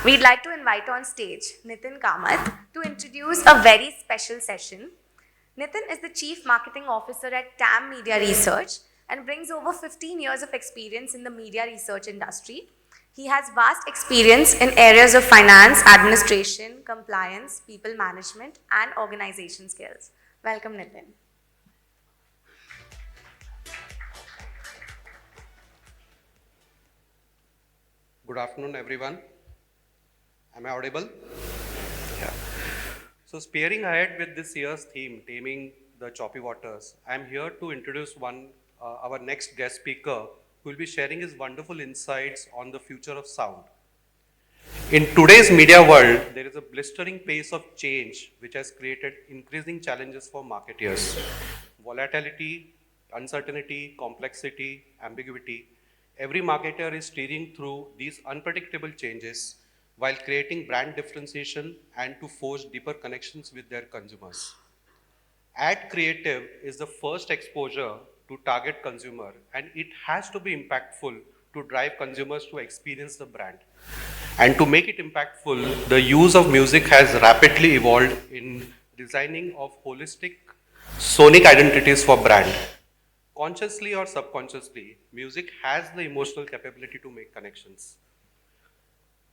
we'd like to invite on stage Nitin Kamath to introduce a very special session. Nitin is the Chief Marketing Officer at TAM Media Research and brings over 15 years of experience in the media research industry. He has vast experience in areas of finance, administration, compliance, people management, and organization skills. Welcome, Nitin. Good afternoon, everyone. Am I audible? Yeah. So, spearing ahead with this year's theme, Taming the Choppy Waters, I'm here to introduce our next guest speaker who will be sharing his wonderful insights on the future of sound. In today's media world, there is a blistering pace of change which has created increasing challenges for marketeers. Volatility, uncertainty, complexity, ambiguity. Every marketer is steering through these unpredictable changes while creating brand differentiation and to forge deeper connections with their consumers. Ad creative is the first exposure to target consumer, and it has to be impactful to drive consumers to experience the brand. And to make it impactful, the use of music has rapidly evolved in designing of holistic sonic identities for brand. Consciously or subconsciously, music has the emotional capability to make connections.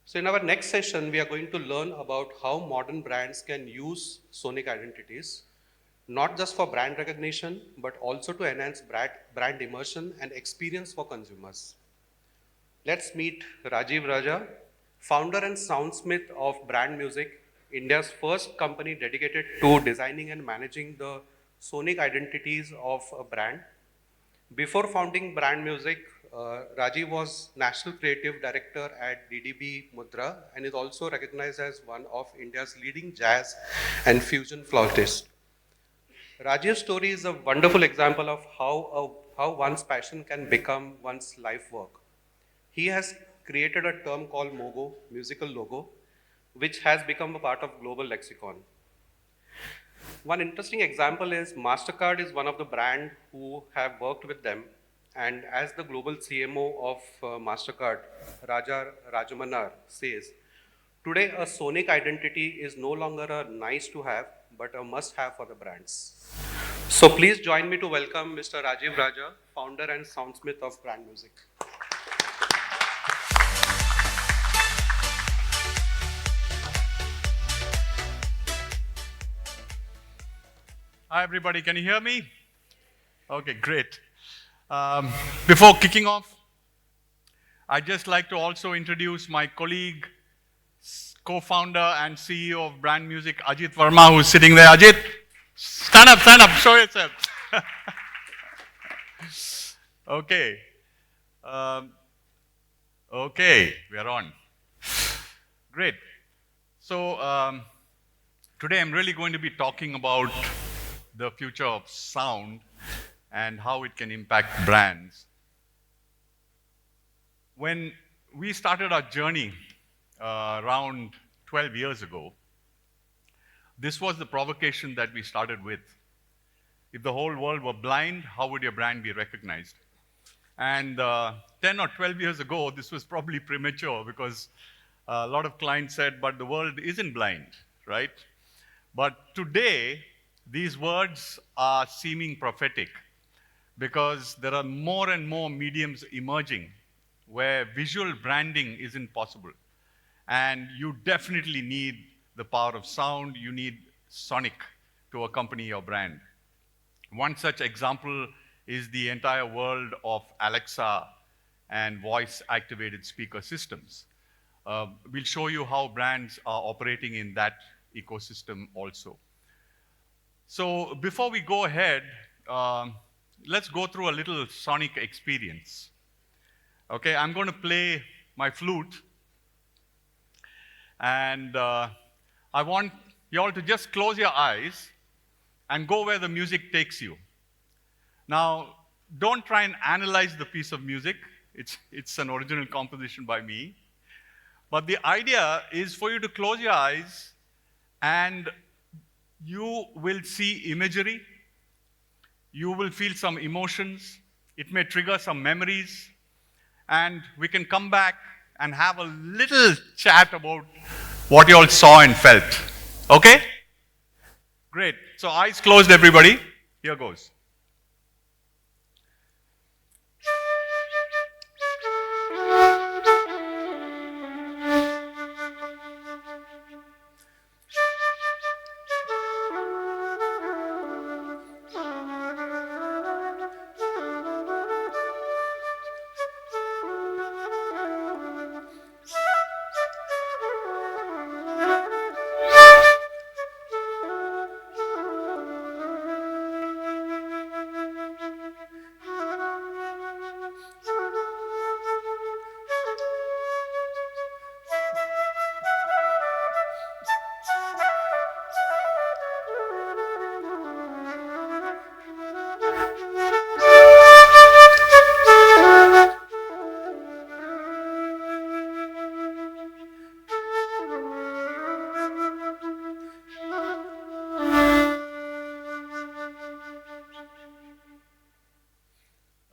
So in our next session, we are going to learn about how modern brands can use sonic identities, not just for brand recognition, but also to enhance brand immersion and experience for consumers. Let's meet Rajeev Raja, founder and soundsmith of BrandMusiq, India's first company dedicated to designing and managing the sonic identities of a brand. Before founding BrandMusiq, Rajeev was National Creative Director at DDB Mudra and is also recognized as one of India's leading jazz and fusion flautists. Rajiv's story is a wonderful example of how one's passion can become one's life work. He has created a term called MOGO, musical logo, which has become a part of global lexicon. One interesting example is MasterCard is one of the brand who have worked with them, and as the global CMO of MasterCard, Raja Rajamanar says, today a sonic identity is no longer a nice to have, but a must have for the brands. So please join me to welcome Mr. Rajeev Raja, founder and soundsmith of BrandMusiq. Hi, everybody. Can you hear me? Okay, great. Before kicking off, I'd just like to also introduce my colleague, co-founder and CEO of BrandMusiq, Ajit Verma, who's sitting there. Ajit, stand up, show yourself. Okay. Okay, we are on. Great. So today I'm really going to be talking about the future of sound and how it can impact brands. When we started our journey around 12 years ago, this was the provocation that we started with. If the whole world were blind, how would your brand be recognized? And 10 or 12 years ago, this was probably premature because a lot of clients said, but the world isn't blind, right? But today, these words are seeming prophetic because there are more and more mediums emerging where visual branding isn't possible. And you definitely need the power of sound. You need sonic to accompany your brand. One such example is the entire world of Alexa and voice-activated speaker systems. We'll show you how brands are operating in that ecosystem also. So before we go ahead, let's go through a little sonic experience. Okay, I'm going to play my flute. And I want you all to just close your eyes and go where the music takes you. Now, don't try and analyze the piece of music. It's an original composition by me. But the idea is for you to close your eyes and you will see imagery, you will feel some emotions, it may trigger some memories, and we can come back and have a little chat about what you all saw and felt. Okay? Great. So eyes closed, everybody. Here goes.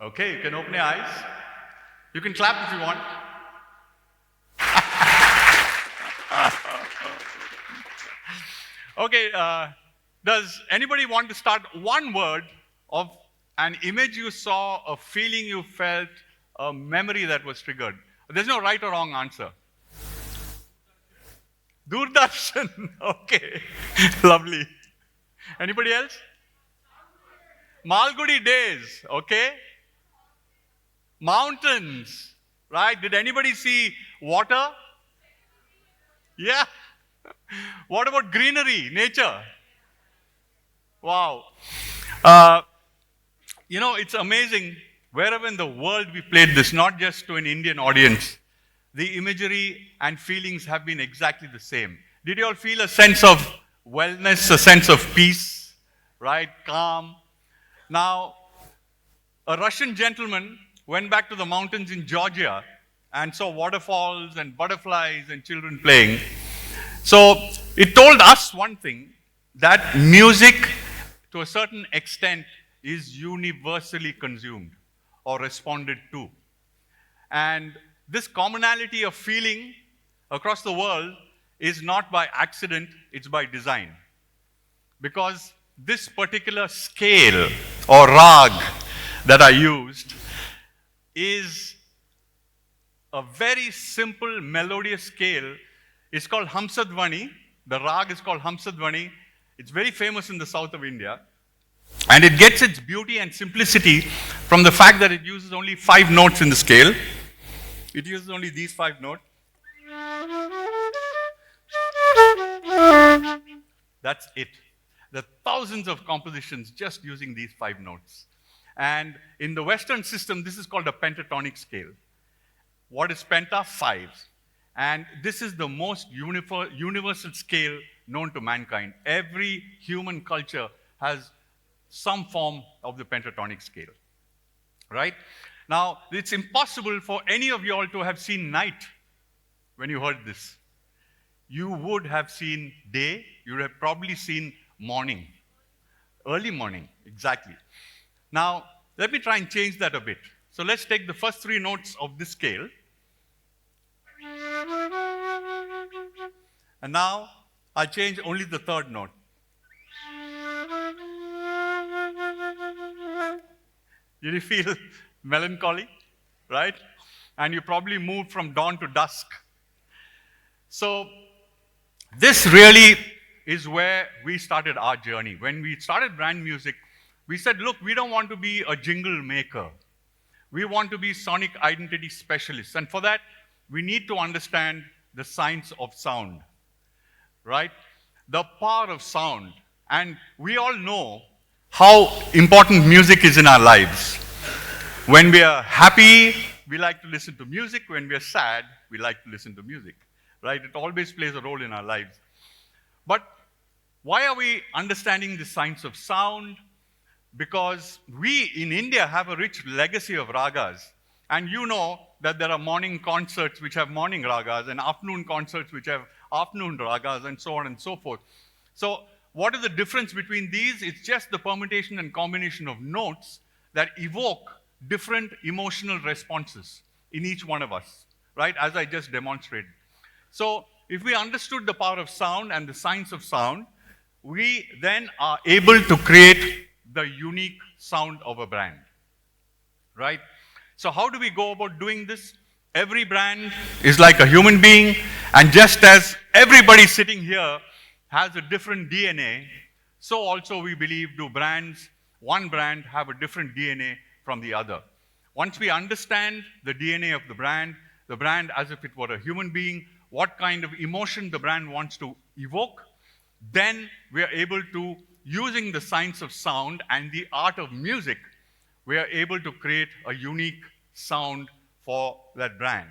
Okay, you can open your eyes. You can clap if you want. Okay, does anybody want to start one word of an image you saw, a feeling you felt, a memory that was triggered? There's no right or wrong answer. Doordarshan. Okay, lovely. Anybody else? Malgudi days. Okay. Mountains. Right? Did anybody see water? Yeah. What about greenery, nature? Wow. You know, it's amazing. Wherever in the world we played this, not just to an Indian audience, the imagery and feelings have been exactly the same. Did you all feel a sense of wellness, a sense of peace, right? Calm. Now, a Russian gentleman went back to the mountains in Georgia and saw waterfalls and butterflies and children playing. So it told us one thing, that music, to a certain extent, is universally consumed or responded to. And this commonality of feeling across the world is not by accident, it's by design. Because this particular scale or rag that I used is a very simple melodious scale. It's called Hamsadvani. The rag is called Hamsadvani. It's very famous in the south of India. And it gets its beauty and simplicity from the fact that it uses only 5 notes in the scale. It uses only these 5 notes. That's it. There are thousands of compositions just using these 5 notes. And in the Western system, this is called a pentatonic scale. What is penta? 5. And this is the most universal scale known to mankind. Every human culture has some form of the pentatonic scale, right? Now, it's impossible for any of you all to have seen night when you heard this. You would have seen day, you would have probably seen morning, early morning, exactly. Now, let me try and change that a bit. So let's take the first 3 notes of this scale. And now, I'll change only the 3rd note. Did you feel melancholy, right? And you probably moved from dawn to dusk. So, this really is where we started our journey. When we started BrandMusiq, we said, look, we don't want to be a jingle maker. We want to be sonic identity specialists. And for that, we need to understand the science of sound, right? The power of sound. And we all know how important music is in our lives. When we are happy, we like to listen to music. When we are sad, we like to listen to music, right? It always plays a role in our lives. But why are we understanding the science of sound? Because we in India have a rich legacy of ragas. And you know that there are morning concerts which have morning ragas and afternoon concerts which have afternoon ragas and so on and so forth. So what is the difference between these? It's just the permutation and combination of notes that evoke different emotional responses in each one of us, right, as I just demonstrated. So if we understood the power of sound and the science of sound, we then are able to create the unique sound of a brand, right? So how do we go about doing this? Every brand is like a human being, and just as everybody sitting here has a different DNA, so also we believe do brands, one brand have a different DNA from the other. Once we understand the DNA of the brand as if it were a human being, what kind of emotion the brand wants to evoke, then we are able to, using the science of sound and the art of music, we are able to create a unique sound for that brand.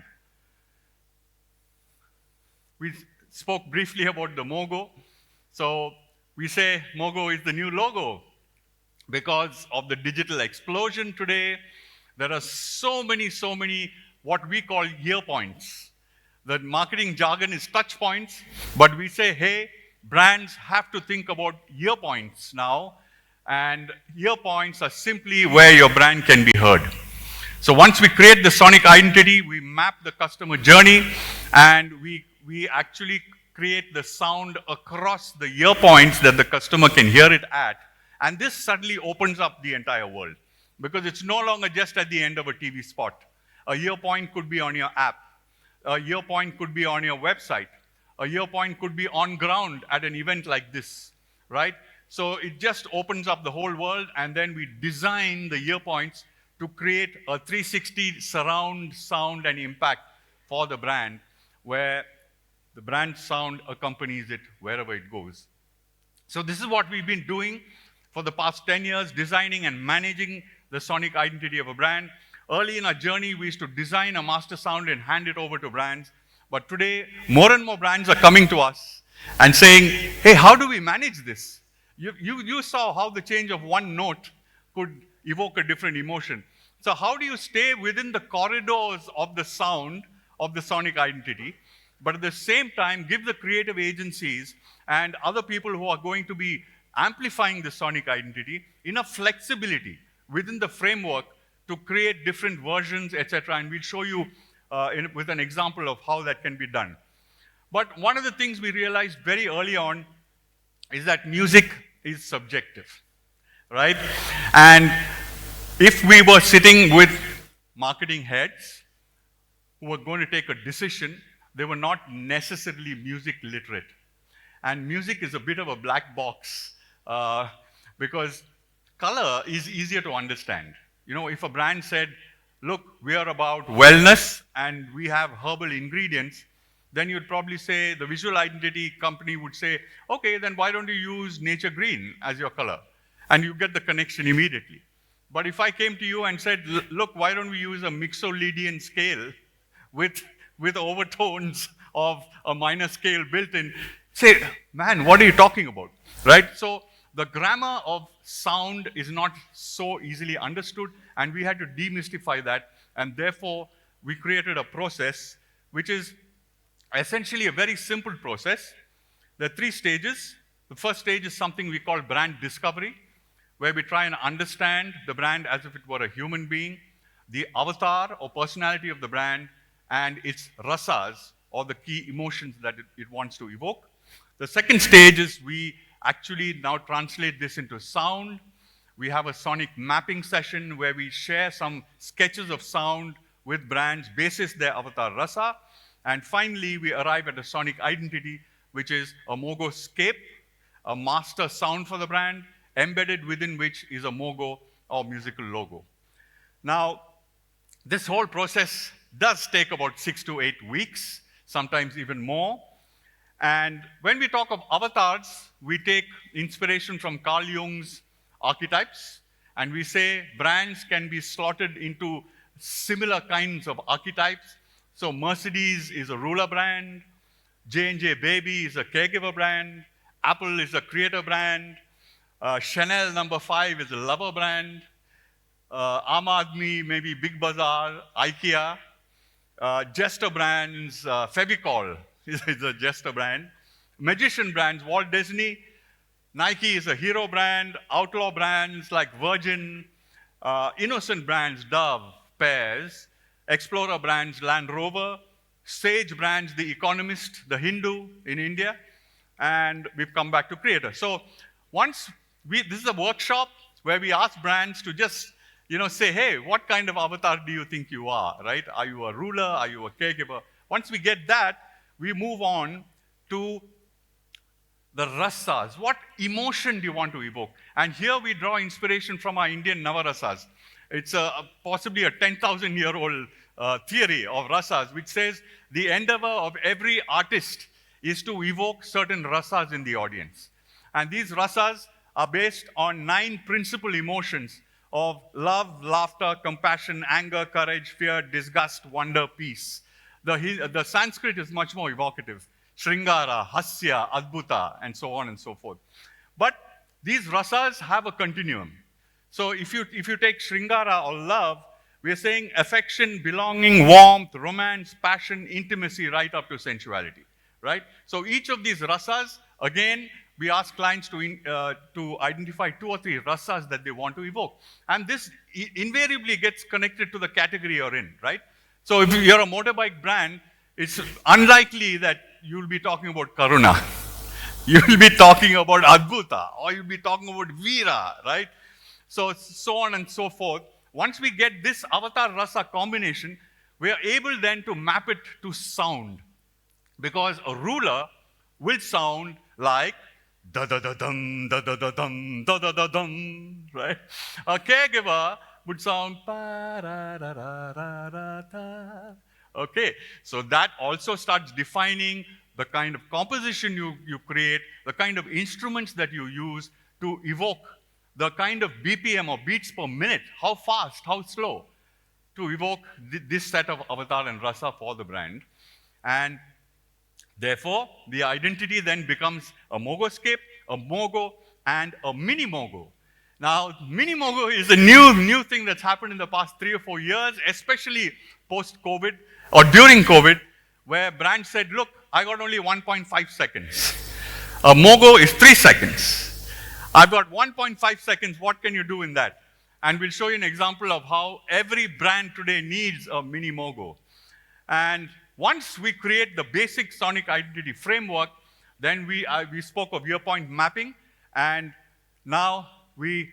We spoke briefly about the Mogo. So we say Mogo is the new logo because of the digital explosion today. There are so many what we call ear points. The marketing jargon is touch points, but we say, hey, brands have to think about ear points now, and ear points are simply where your brand can be heard. So once we create the sonic identity, we map the customer journey, and we actually create the sound across the ear points that the customer can hear it at. And this suddenly opens up the entire world, because it's no longer just at the end of a TV spot. A ear point could be on your app. A ear point could be on your website. A ear point could be on ground at an event like this, right? So it just opens up the whole world, and then we design the ear points to create a 360 surround sound and impact for the brand, where the brand sound accompanies it wherever it goes. So this is what we've been doing for the past 10 years, designing and managing the sonic identity of a brand. Early in our journey, we used to design a master sound and hand it over to brands. But today, more and more brands are coming to us and saying, hey, how do we manage this? You saw how the change of one note could evoke a different emotion. So how do you stay within the corridors of the sound of the sonic identity, but at the same time give the creative agencies and other people who are going to be amplifying the sonic identity enough flexibility within the framework to create different versions, etc. And we'll show you with an example of how that can be done. But one of the things we realized very early on is that music is subjective, right? And if we were sitting with marketing heads who were going to take a decision, they were not necessarily music literate. And music is a bit of a black box because color is easier to understand. You know, if a brand said, look, we are about wellness and we have herbal ingredients, then you'd probably say, the visual identity company would say, okay, then why don't you use nature green as your color? And you get the connection immediately. But if I came to you and said, look, why don't we use a mixolydian scale with overtones of a minor scale built in, say, man, what are you talking about, right? So the grammar of sound is not so easily understood, and we had to demystify that, and therefore we created a process which is essentially a very simple process. There are 3 stages. The first stage is something we call brand discovery, where we try and understand the brand as if it were a human being, the avatar or personality of the brand, and its rasas, or the key emotions that it wants to evoke. The second stage is we actually now translate this into sound. We have a sonic mapping session where we share some sketches of sound with brands basis their avatar rasa. And finally, we arrive at a sonic identity, which is a Mogo scape, a master sound for the brand, embedded within which is a Mogo or musical logo. Now, this whole process does take about 6 to 8 weeks, sometimes even more. And when we talk of avatars, we take inspiration from Carl Jung's archetypes, and we say brands can be slotted into similar kinds of archetypes. So Mercedes is a ruler brand, J&J Baby is a caregiver brand, Apple is a creator brand, Chanel No. 5 is a lover brand, Aam Aadmi, maybe Big Bazaar, IKEA, Jester brands, Fevicol is a Jester brand, magician brands, Walt Disney, Nike is a hero brand, outlaw brands like Virgin, innocent brands, Dove, Pears, explorer brands, Land Rover, Sage Brands, The Economist, The Hindu in India, and we've come back to Creator. So this is a workshop where we ask brands to just, say, hey, what kind of avatar do you think you are, right? Are you a ruler? Are you a caregiver? Once we get that, we move on to the rasas. What emotion do you want to evoke? And here we draw inspiration from our Indian Navarasas. It's possibly a 10,000-year-old theory of rasas, which says the endeavor of every artist is to evoke certain rasas in the audience. And these rasas are based on 9 principal emotions of love, laughter, compassion, anger, courage, fear, disgust, wonder, peace. The Sanskrit is much more evocative. Sringara, Hasya, Adbhuta, and so on and so forth. But these rasas have a continuum. So if you take Sringara or love, we're saying affection, belonging, warmth, romance, passion, intimacy, right up to sensuality, right? So each of these rasas, again, we ask clients to identify 2 or 3 rasas that they want to evoke. And this invariably gets connected to the category you're in, right? So if you're a motorbike brand, it's unlikely that you'll be talking about Karuna. You'll be talking about Adbhuta, or you'll be talking about Veera, right? So on and so forth. Once we get this avatar rasa combination, we are able then to map it to sound. Because a ruler will sound like da-da-da-dum, da-da-da-dum, da-da-da-dum, right? A caregiver would sound pa-ra-ra-ra-ra-ra-ta. Okay, so that also starts defining the kind of composition you create, the kind of instruments that you use to evoke the kind of BPM or beats per minute, how fast, how slow, to evoke this set of avatar and rasa for the brand. And therefore, the identity then becomes a mogoscape, a mogo, and a mini mogo. Now, mini mogo is a new thing that's happened in the past 3 or 4 years, especially post-COVID or during COVID, where brands said, look, I got only 1.5 seconds. A mogo is 3 seconds. I've got 1.5 seconds. What can you do in that? And we'll show you an example of how every brand today needs a mini mogo. And once we create the basic sonic identity framework, then we spoke of earpoint mapping, and now we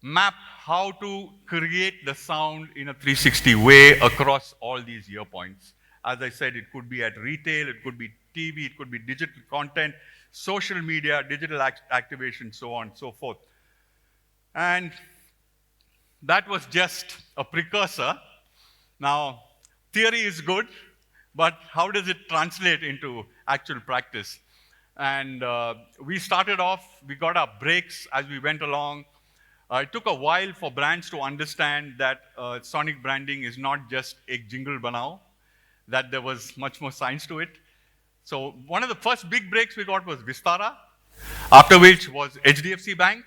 map how to create the sound in a 360 way across all these earpoints. As I said, it could be at retail, it could be TV, it could be digital content, social media, digital activation, so on and so forth. And that was just a precursor. Now, theory is good, but how does it translate into actual practice? And we started off, we got our breaks as we went along. It took a while for brands to understand that sonic branding is not just ek jingle banao, that there was much more science to it. So one of the first big breaks we got was Vistara, after which was HDFC Bank.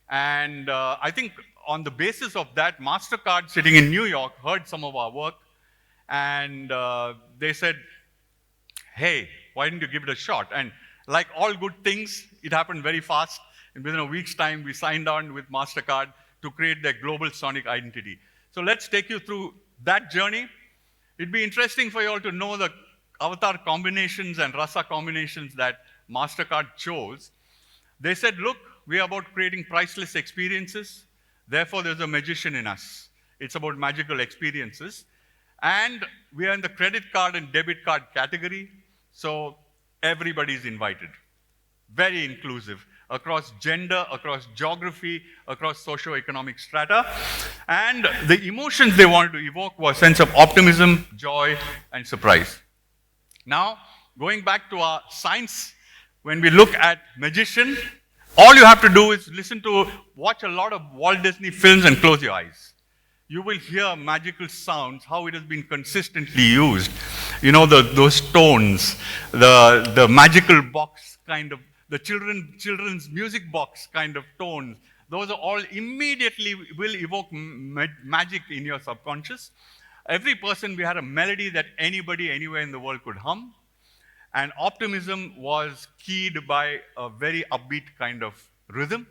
And I think on the basis of that, MasterCard sitting in New York heard some of our work, and they said, hey, why didn't you give it a shot? And like all good things, it happened very fast. And within a week's time, we signed on with MasterCard to create their global sonic identity. So let's take you through that journey. It'd be interesting for you all to know the avatar combinations and rasa combinations that MasterCard chose. They said, look, we are about creating priceless experiences. Therefore, there's a magician in us. It's about magical experiences. And we are in the credit card and debit card category. So everybody's invited. Very inclusive across gender, across geography, across socio-economic strata. And the emotions they wanted to evoke were a sense of optimism, joy, and surprise. Now, going back to our science, when we look at magician, all you have to do is watch a lot of Walt Disney films and close your eyes. You will hear magical sounds, how it has been consistently used. You know, those tones, the magical box kind of, the children's music box kind of tones. Those are all immediately will evoke magic in your subconscious. Every person, we had a melody that anybody anywhere in the world could hum. And optimism was keyed by a very upbeat kind of rhythm.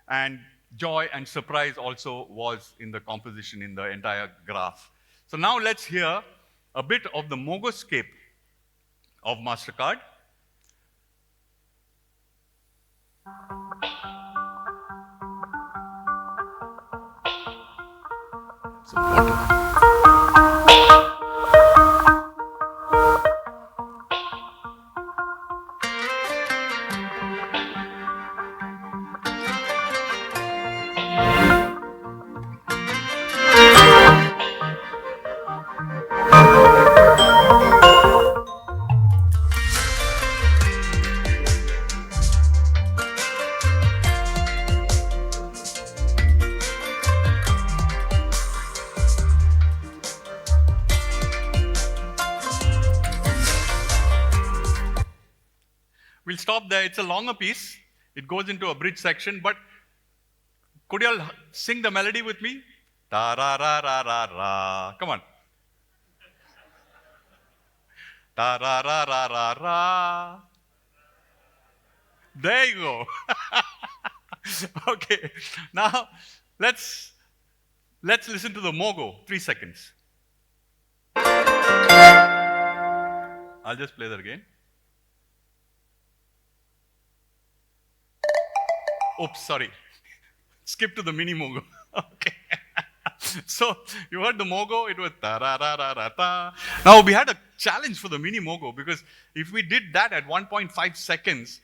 And joy and surprise also was in the composition in the entire graph. So now let's hear a bit of the mogoscape of MasterCard. Some water. We'll stop there. It's a longer piece. It goes into a bridge section, but could you all sing the melody with me? Ta ra ra ra ra ra. Come on. Ta ra ra ra ra ra. There you go. Okay. Now let's listen to the mogo. 3 seconds. I'll just play that again. Oops, sorry. Skip to the mini mogo. Okay. So you heard the mogo, it was ta ra ra ra ra ta. Now we had a challenge for the mini mogo because if we did that at 1.5 seconds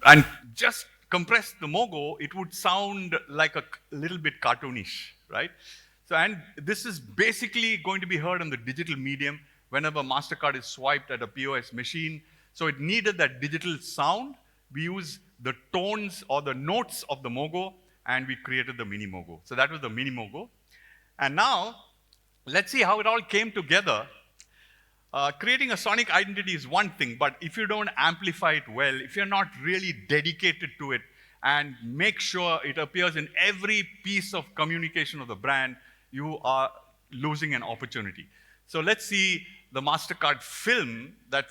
and just compressed the mogo, it would sound like a little bit cartoonish, right? So, and this is basically going to be heard on the digital medium whenever MasterCard is swiped at a POS machine. So it needed that digital sound. We use the tones or the notes of the mogo, and we created the mini mogo. So that was the mini mogo. And now, let's see how it all came together. Creating a sonic identity is one thing, but if you don't amplify it well, if you're not really dedicated to it and make sure it appears in every piece of communication of the brand, you are losing an opportunity. So let's see the MasterCard film, the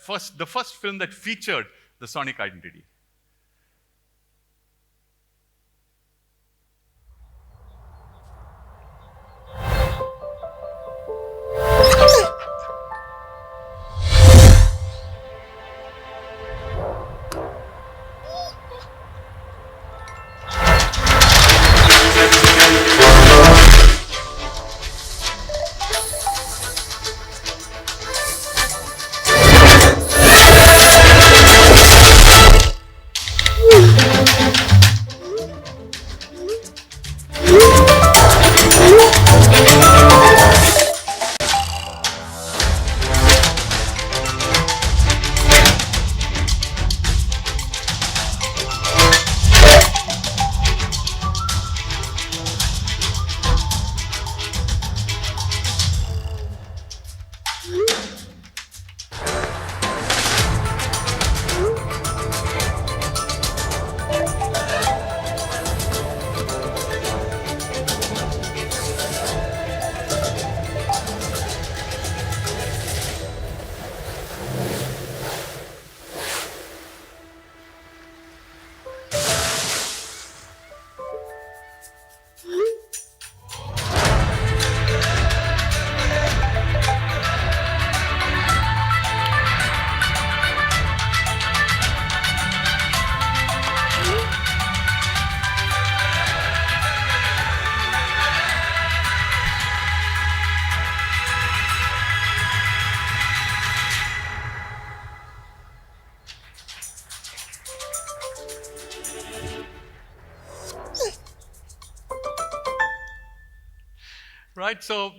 first film that featured the sonic identity. Right, so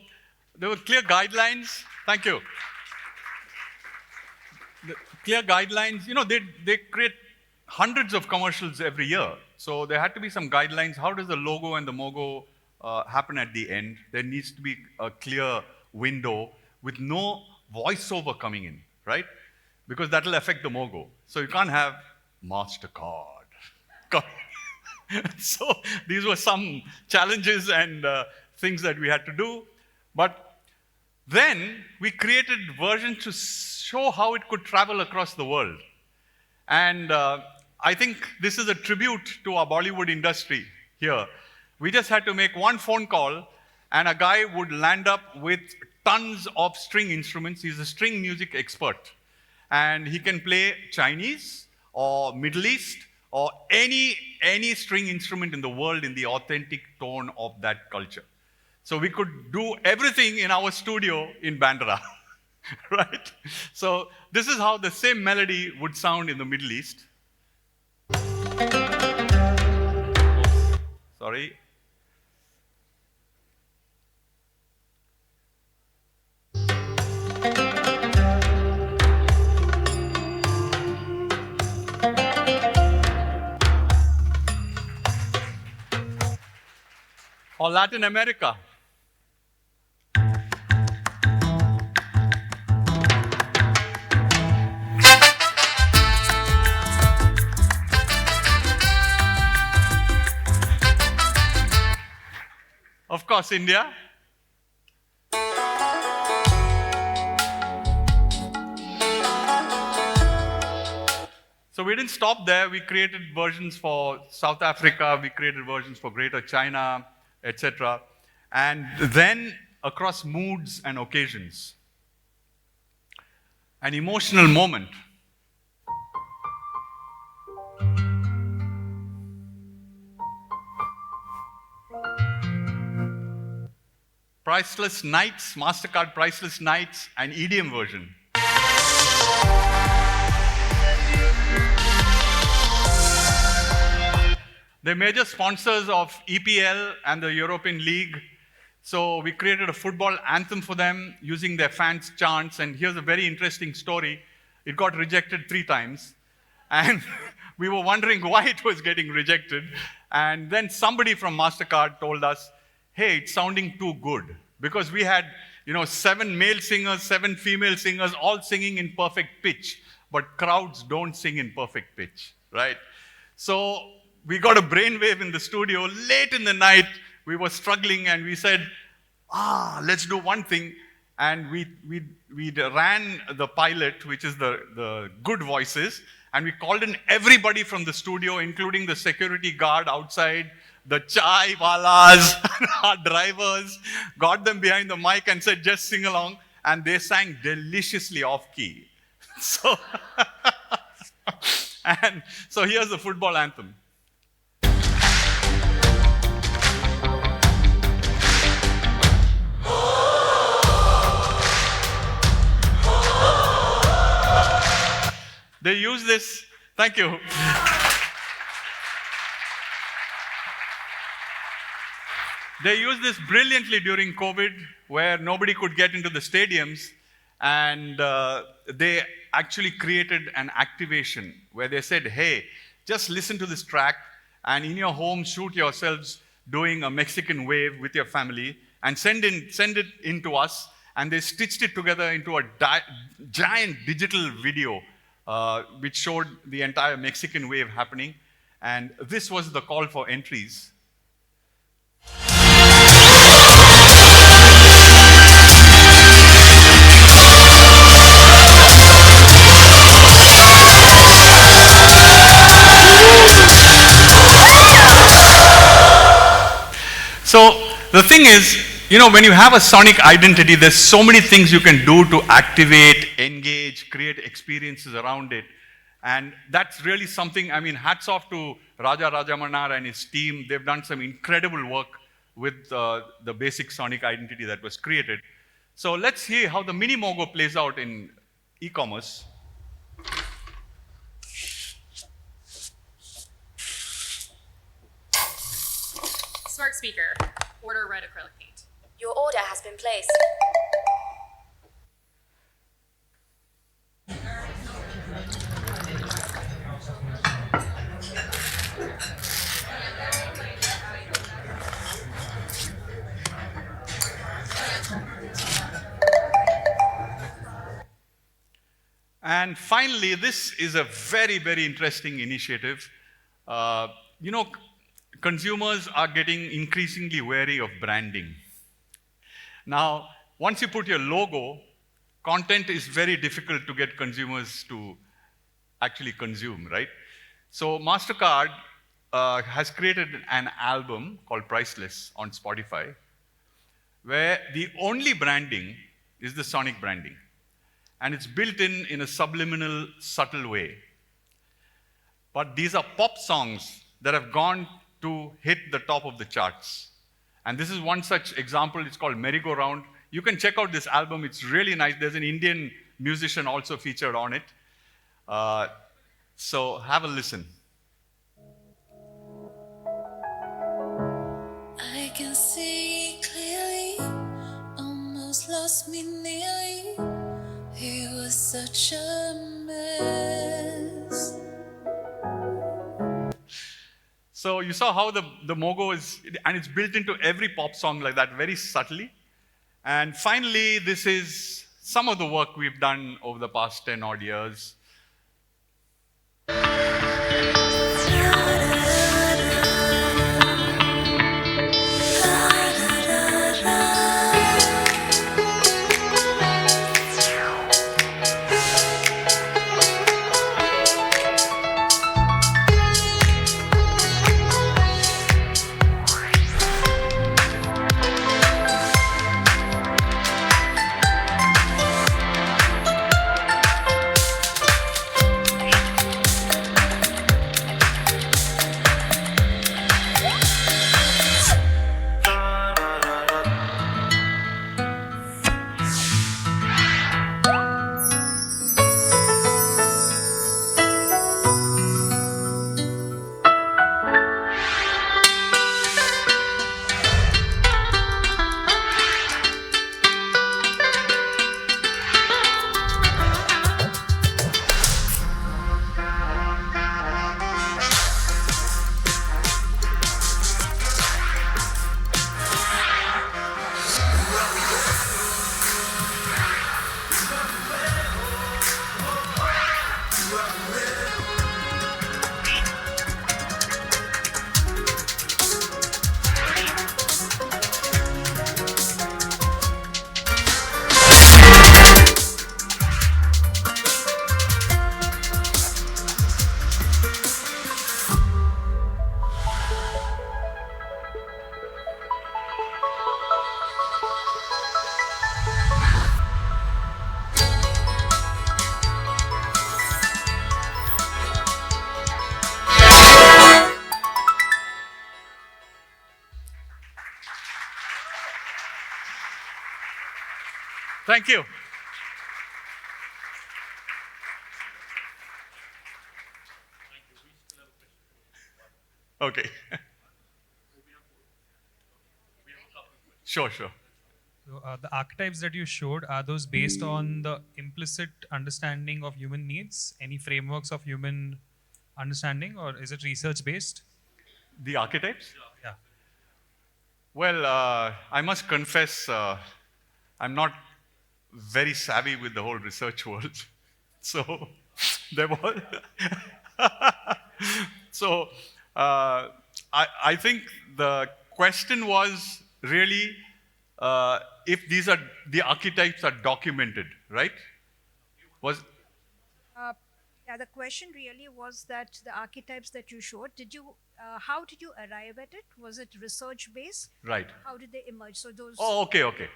there were clear guidelines. Thank you. The clear guidelines, you know, they create hundreds of commercials every year. So there had to be some guidelines. How does the logo and the mogo happen at the end? There needs to be a clear window with no voiceover coming in, right? Because that will affect the mogo. So you can't have MasterCard. So these were some challenges and things that we had to do. But then we created versions to show how it could travel across the world. And I think this is a tribute to our Bollywood industry here. We just had to make one phone call and a guy would land up with tons of string instruments. He's a string music expert. And he can play Chinese or Middle East or any string instrument in the world in the authentic tone of that culture. So we could do everything in our studio in Bandra, right? So this is how the same melody would sound in the Middle East. Sorry. Or Latin America. Of course, India. So we didn't stop there. We created versions for South Africa, we created versions for Greater China, etc. And then across moods and occasions. An emotional moment. Priceless Nights, MasterCard Priceless Nights, an EDM version. They're major sponsors of EPL and the European League. So we created a football anthem for them using their fans' chants. And here's a very interesting story. It got rejected 3 times. And we were wondering why it was getting rejected. And then somebody from MasterCard told us, hey, it's sounding too good. Because we had, 7 male singers, 7 female singers, all singing in perfect pitch. But crowds don't sing in perfect pitch, right? So we got a brainwave in the studio. Late in the night, we were struggling and we said, let's do one thing. And we ran the pilot, which is the good voices. And we called in everybody from the studio, including the security guard outside, the chai walas, our drivers, got them behind the mic and said, just sing along. And they sang deliciously off key. So here's the football anthem. They use this, thank you. They used this brilliantly during COVID, where nobody could get into the stadiums, and they actually created an activation where they said, hey, just listen to this track, and in your home, shoot yourselves doing a Mexican wave with your family, and send it in to us, and they stitched it together into a giant digital video, which showed the entire Mexican wave happening. And this was the call for entries. So the thing is, when you have a sonic identity, there's so many things you can do to activate, engage, create experiences around it. And that's really something, hats off to Raja Rajamanar and his team. They've done some incredible work with the basic sonic identity that was created. So let's see how the Mini Mogo plays out in e-commerce. Smart speaker. Order red acrylic paint. Your order has been placed. And finally, this is a very, very interesting initiative. Consumers are getting increasingly wary of branding. Now, once you put your logo, content is very difficult to get consumers to actually consume, right? So MasterCard has created an album called Priceless on Spotify, where the only branding is the sonic branding. And it's built in a subliminal, subtle way. But these are pop songs that have gone to hit the top of the charts. And this is one such example. It's called Merry Go Round. You can check out this album. It's really nice. There's an Indian musician also featured on it. So have a listen. I can see clearly, almost lost me nearly. He was such a mess. So you saw how the mogo is, and it's built into every pop song like that, very subtly. And finally, this is some of the work we've done over the past 10 odd years. Thank you. Okay. Sure. So, the archetypes that you showed, are those based on the implicit understanding of human needs? Any frameworks of human understanding, or is it research based? The archetypes? Yeah. Well, I must confess, I'm not very savvy with the whole research world. So, there was. So, I think the question was really if these are the archetypes are documented, right? Was Yeah, the question really was that the archetypes that you showed, how did you arrive at it? Was it research based? right? How did they emerge? So those. Oh, okay.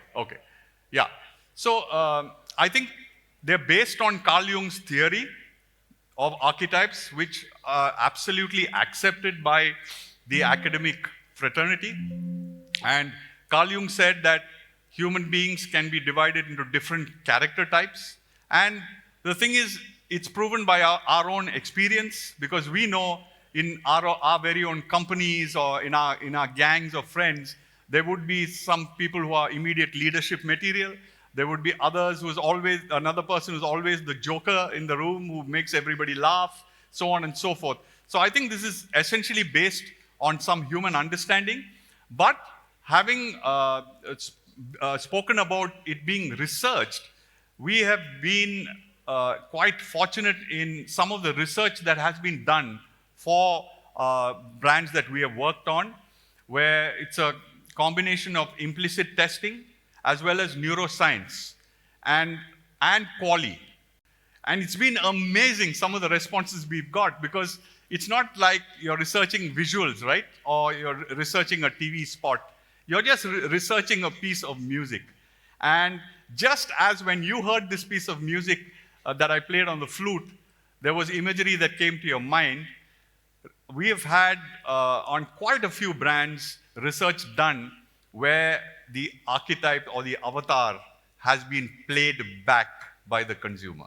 Yeah. So I think they're based on Carl Jung's theory of archetypes, which are absolutely accepted by the academic fraternity. And Carl Jung said that human beings can be divided into different character types. And the thing is, it's proven by our own experience, because we know in our very own companies or in our gangs of friends, there would be some people who are immediate leadership material. There would be others another person who's always the joker in the room who makes everybody laugh, so on and so forth. So I think this is essentially based on some human understanding. But having spoken about it being researched, we have been quite fortunate in some of the research that has been done for brands that we have worked on, where it's a combination of implicit testing as well as neuroscience and quali. And it's been amazing, some of the responses we've got, because it's not like you're researching visuals, right? Or you're researching a TV spot. You're just researching a piece of music. And just as when you heard this piece of music that I played on the flute, there was imagery that came to your mind. We have had on quite a few brands research done where the archetype or the avatar has been played back by the consumer,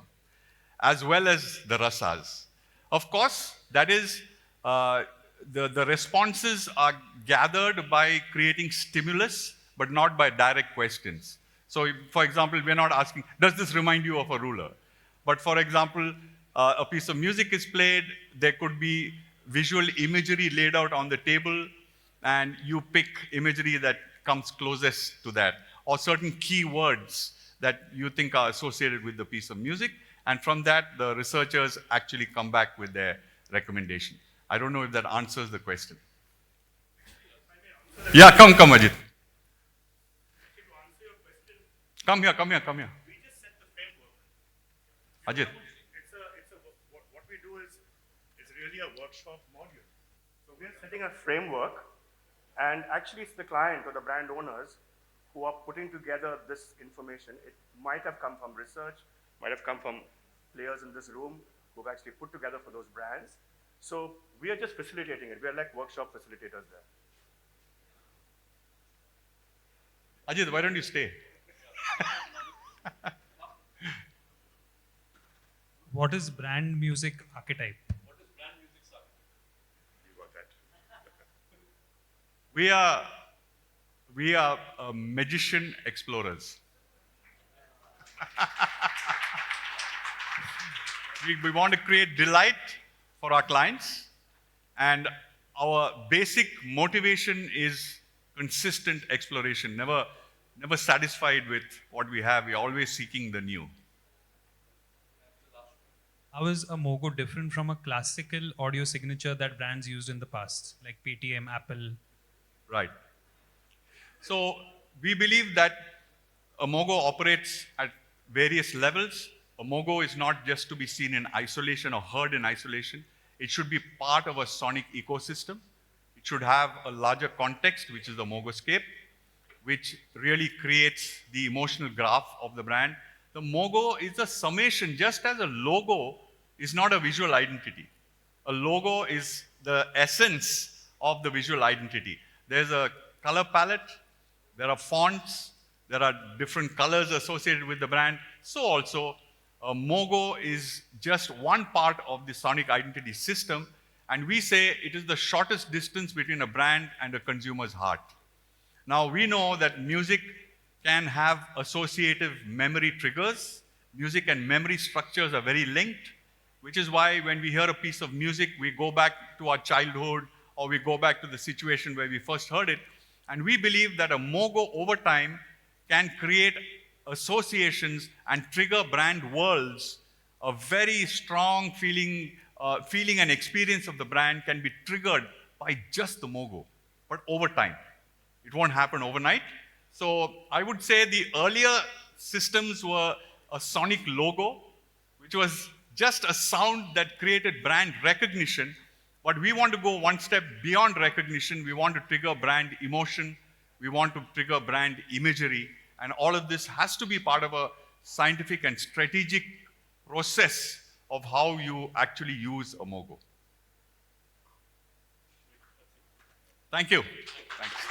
as well as the rasas. Of course, that is, the responses are gathered by creating stimulus, but not by direct questions. So, for example, we're not asking, does this remind you of a ruler? But for example, a piece of music is played, there could be visual imagery laid out on the table, and you pick imagery that comes closest to that, or certain keywords that you think are associated with the piece of music, and from that, the researchers actually come back with their recommendation. I don't know if that answers the question. Yeah, come, Ajit. Come here. We just set the framework. Ajit. What we do is really a workshop module. So we are setting a framework, and actually it's the client or the brand owners who are putting together this information. It might have come from research, might have come from players in this room who've actually put together for those brands. So we are just facilitating it. We are like workshop facilitators there. Ajit, why don't you stay? What is BrandMusiq archetype? You got that. We are magician explorers. We want to create delight for our clients, and our basic motivation is consistent exploration, never satisfied with what we have. We are always seeking the new. How is a Mogo different from a classical audio signature that brands used in the past, like Paytm, Apple? Right. So we believe that a Mogo operates at various levels. A Mogo is not just to be seen in isolation or heard in isolation. It should be part of a sonic ecosystem. It should have a larger context, which is the Mogoscape, which really creates the emotional graph of the brand. The Mogo is a summation, just as a logo is not a visual identity. A logo is the essence of the visual identity. There's a color palette, there are fonts, there are different colors associated with the brand. So also, a Mogo is just one part of the sonic identity system, and we say it is the shortest distance between a brand and a consumer's heart. Now, we know that music can have associative memory triggers. Music and memory structures are very linked, which is why when we hear a piece of music, we go back to our childhood, or we go back to the situation where we first heard it. And we believe that a Mogo over time can create associations and trigger brand worlds. A very strong feeling and experience of the brand can be triggered by just the Mogo, but over time. It won't happen overnight. So I would say the earlier systems were a sonic logo, which was just a sound that created brand recognition. But we want to go one step beyond recognition. We want to trigger brand emotion. We want to trigger brand imagery. And all of this has to be part of a scientific and strategic process of how you actually use a Mogo. Thank you. Thanks.